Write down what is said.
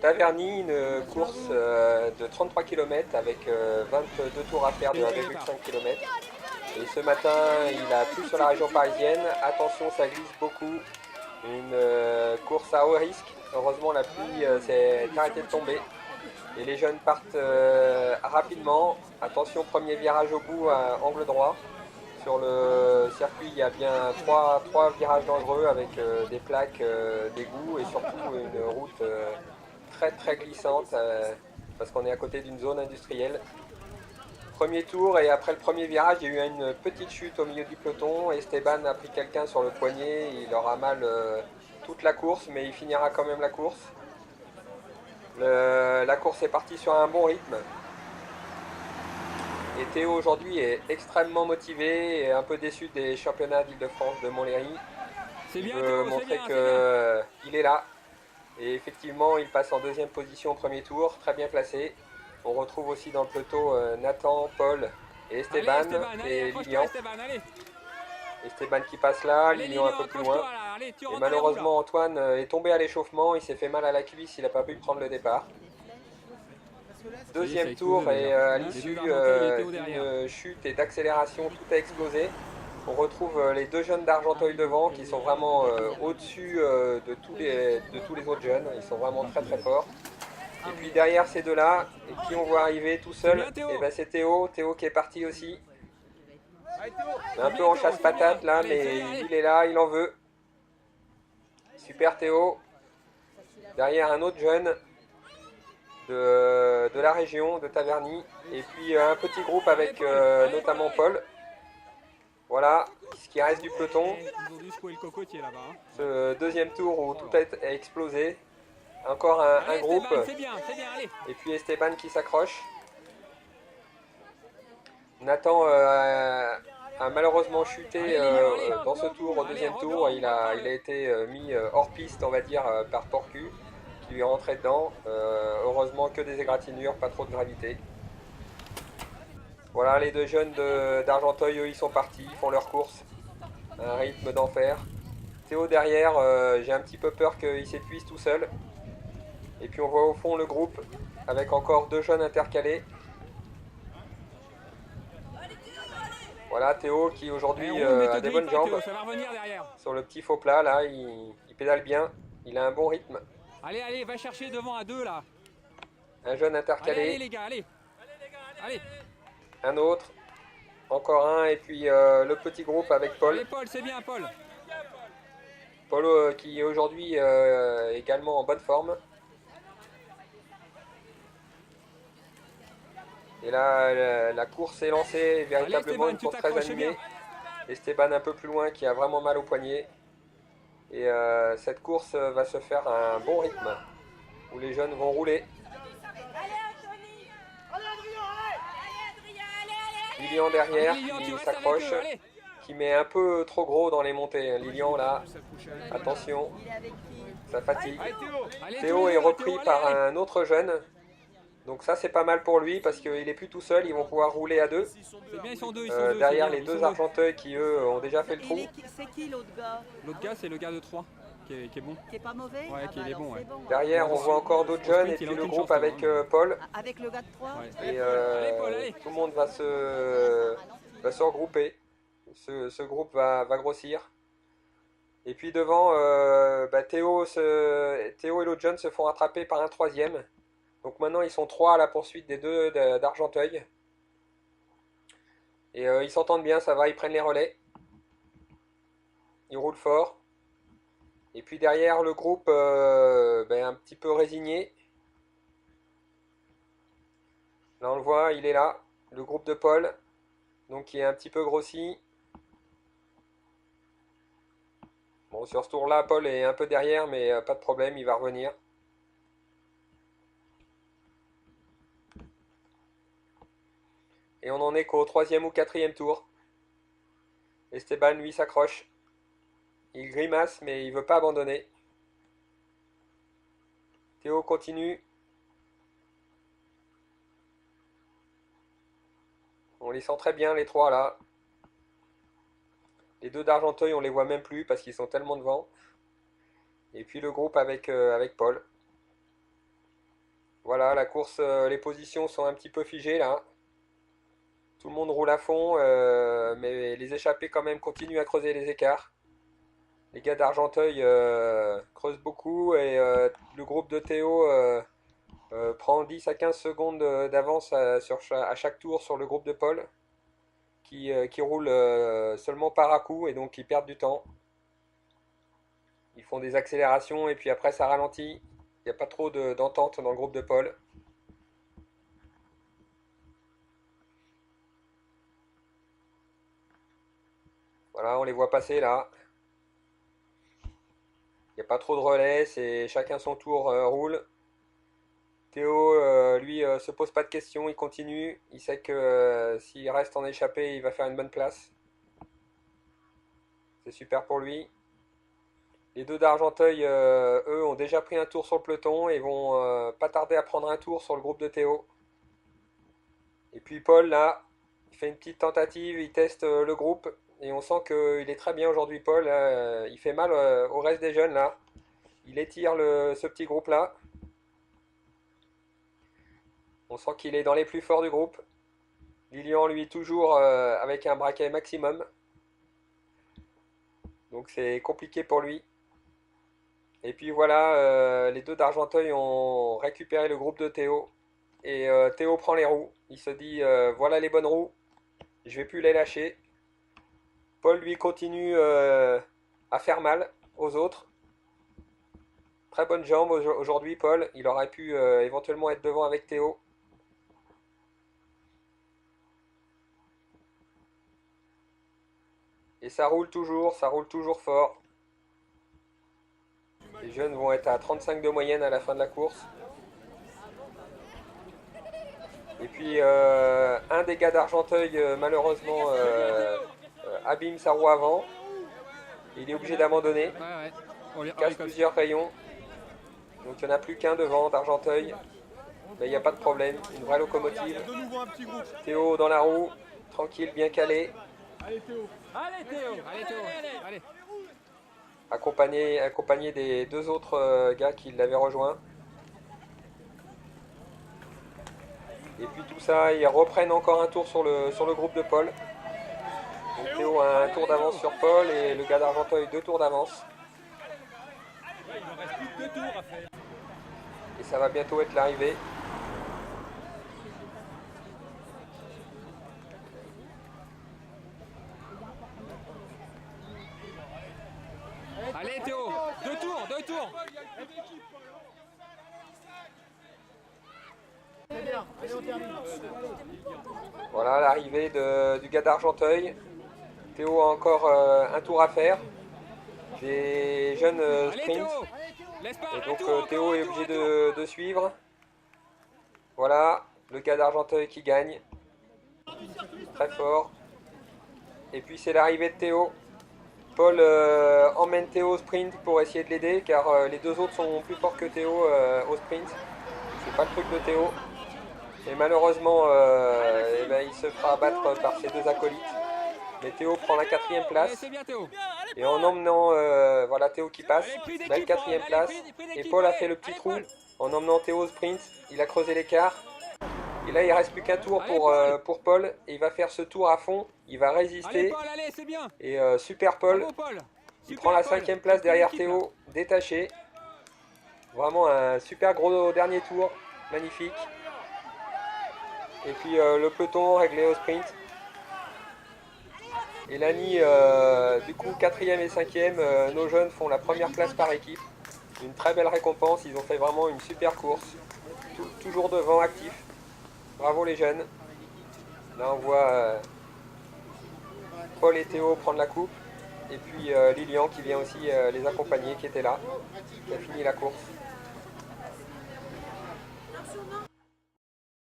Taverny, une course de 33 km avec 22 tours à faire de 1,5 km. Et ce matin, il a plu sur la région parisienne. Attention, ça glisse beaucoup. Une course à haut risque. Heureusement, la pluie s'est arrêtée de tomber. Et les jeunes partent rapidement. Attention, premier virage au bout à angle droit. Sur le circuit, il y a bien trois virages dangereux avec des plaques d'égout et surtout une route très très glissante parce qu'on est à côté d'une zone industrielle. Premier tour et après le premier virage, il y a eu une petite chute au milieu du peloton. Esteban a pris quelqu'un sur le poignet, il aura mal toute la course, mais il finira quand même la course. La course est partie sur un bon rythme. Et Théo aujourd'hui est extrêmement motivé et un peu déçu des championnats d'Île-de-France de Montlhéry. Il veut montrer qu'il est là. Et effectivement, il passe en deuxième position au premier tour, très bien placé. On retrouve aussi dans le peloton Nathan, Paul et Esteban, allez, Esteban, et Lilian. Esteban, allez. Esteban qui passe là, Lilian un peu plus loin. Là, allez, et malheureusement, Antoine est tombé à l'échauffement, il s'est fait mal à la cuisse, il n'a pas pu prendre le départ. Deuxième tour et à l'issue d'une chute et d'accélération, tout a explosé. On retrouve les deux jeunes d'Argenteuil devant qui sont vraiment au-dessus de tous les autres jeunes. Ils sont vraiment très très forts. Et puis derrière ces deux-là, qui on voit arriver tout seul, et ben c'est Théo. Théo qui est parti aussi. Un peu en chasse-patate là, mais il est là, il en veut. Super Théo. Derrière un autre jeune de la région, de Taverny. Et puis un petit groupe avec notamment Paul. Voilà ce qui reste du peloton. Ce deuxième tour où tout a explosé. Encore un groupe. Et puis Esteban qui s'accroche. Nathan a malheureusement chuté dans ce tour, au deuxième tour. Il a été mis hors piste, on va dire, par Porcu, qui lui est rentré dedans. Heureusement que des égratignures, pas trop de gravité. Voilà, les deux jeunes d'Argenteuil, eux, ils sont partis, ils font leur course. Un rythme d'enfer. Théo derrière, j'ai un petit peu peur qu'il s'épuise tout seul. Et puis on voit au fond le groupe avec encore deux jeunes intercalés. Voilà Théo qui aujourd'hui a des bonnes jambes. Sur le petit faux plat là, il pédale bien. Il a un bon rythme. Allez, allez, va chercher devant à deux là. Un jeune intercalé. Allez les gars, allez. Allez. Un autre. Encore un et puis le petit groupe avec Paul. Allez Paul, c'est bien Paul. Paul qui est aujourd'hui également en bonne forme. Et là, la course est lancée, véritablement une course très animée. Esteban un peu plus loin qui a vraiment mal au poignet. Et cette course va se faire à un bon rythme, où les jeunes vont rouler. Lilian derrière qui s'accroche, qui met un peu trop gros dans les montées. Lilian là, attention, ça fatigue. Théo est repris par un autre jeune. Donc ça c'est pas mal pour lui parce qu'il est plus tout seul, ils vont pouvoir rouler à deux. Derrière les deux Argenteuil qui eux ont déjà fait le trou. C'est qui l'autre gars? L'autre gars c'est le gars de 3 qui est bon. Qui est pas mauvais? Ouais, qui est bon. Ouais. Derrière on voit encore d'autres jeunes et puis le groupe avec Paul. Avec le gars de 3? Et tout le monde va se regrouper. Ce groupe va grossir. Et puis devant, Théo et l'autre jeune se font rattraper par un troisième. Donc maintenant ils sont trois à la poursuite des deux d'Argenteuil. Et ils s'entendent bien, ça va, ils prennent les relais. Ils roulent fort. Et puis derrière le groupe un petit peu résigné. Là on le voit, il est là. Le groupe de Paul. Donc qui est un petit peu grossi. Bon sur ce tour là Paul est un peu derrière mais pas de problème, il va revenir. Et on en est qu'au troisième ou quatrième tour. Esteban lui s'accroche. Il grimace mais il veut pas abandonner. Théo continue. On les sent très bien les trois là. Les deux d'Argenteuil on les voit même plus parce qu'ils sont tellement devant. Et puis le groupe avec Paul. Voilà, la course, les positions sont un petit peu figées là. Tout le monde roule à fond, mais les échappés quand même continuent à creuser les écarts. Les gars d'Argenteuil creusent beaucoup et le groupe de Théo prend 10 à 15 secondes d'avance à chaque tour sur le groupe de Paul qui roule seulement par à-coup et donc ils perdent du temps. Ils font des accélérations et puis après ça ralentit. Il n'y a pas trop d'entente dans le groupe de Paul. Voilà, on les voit passer là. Il n'y a pas trop de relais, c'est chacun son tour roule. Théo, lui, se pose pas de questions, il continue. Il sait que s'il reste en échappée, il va faire une bonne place. C'est super pour lui. Les deux d'Argenteuil, eux, ont déjà pris un tour sur le peloton et vont pas tarder à prendre un tour sur le groupe de Théo. Et puis Paul, là, il fait une petite tentative, il teste le groupe. Et on sent qu'il est très bien aujourd'hui, Paul. Il fait mal au reste des jeunes, là. Il étire ce petit groupe-là. On sent qu'il est dans les plus forts du groupe. Lilian, lui, toujours avec un braquet maximum. Donc c'est compliqué pour lui. Et puis voilà, les deux d'Argenteuil ont récupéré le groupe de Théo. Et Théo prend les roues. Il se dit, voilà les bonnes roues. Je vais plus les lâcher. Paul, lui, continue à faire mal aux autres. Très bonne jambe aujourd'hui, Paul. Il aurait pu éventuellement être devant avec Théo. Et ça roule toujours fort. Les jeunes vont être à 35 de moyenne à la fin de la course. Et puis un des gars d'Argenteuil, malheureusement, abîme sa roue avant. Il est obligé d'abandonner. Il casse plusieurs rayons. Donc il n'y en a plus qu'un devant d'Argenteuil. Mais il n'y a pas de problème. Une vraie locomotive. Théo dans la roue. Tranquille, bien calé. Allez Théo. Allez Théo. Allez Théo. Allez. Accompagné des deux autres gars qui l'avaient rejoint. Et puis tout ça, ils reprennent encore un tour sur le groupe de Paul. Donc Théo a un tour d'avance sur Paul et le gars d'Argenteuil 2 tours d'avance. Il en reste plus que 2 tours à faire. Et ça va bientôt être l'arrivée. Allez Théo, 2 tours, 2 tours. Voilà l'arrivée du gars d'Argenteuil. Théo a encore un tour à faire. Des jeunes sprints. Et donc Théo est obligé de suivre. Voilà, le gars d'Argenteuil qui gagne. Très fort. Et puis c'est l'arrivée de Théo. Paul emmène Théo au sprint pour essayer de l'aider car les deux autres sont plus forts que Théo au sprint. C'est pas le truc de Théo. Et malheureusement, il se fera abattre par ses deux acolytes. Mais Théo prend la 4e place. Et en emmenant voilà Théo qui passe, belle 4e place. Et Paul a fait le petit trou en emmenant Théo au sprint. Il a creusé l'écart. Et là il reste plus qu'un tour pour Paul. Et il va faire ce tour à fond. Il va résister. Et super Paul. Il prend la 5e place derrière Théo, détaché. Vraiment un super gros dernier tour. Magnifique. Et puis le peloton réglé au sprint. Et Lani, du coup 4e et 5e, nos jeunes font la première place par équipe. Une très belle récompense, ils ont fait vraiment une super course. Toujours devant, actif. Bravo les jeunes. Là on voit Paul et Théo prendre la coupe. Et puis Lilian qui vient aussi les accompagner, qui était là, qui a fini la course.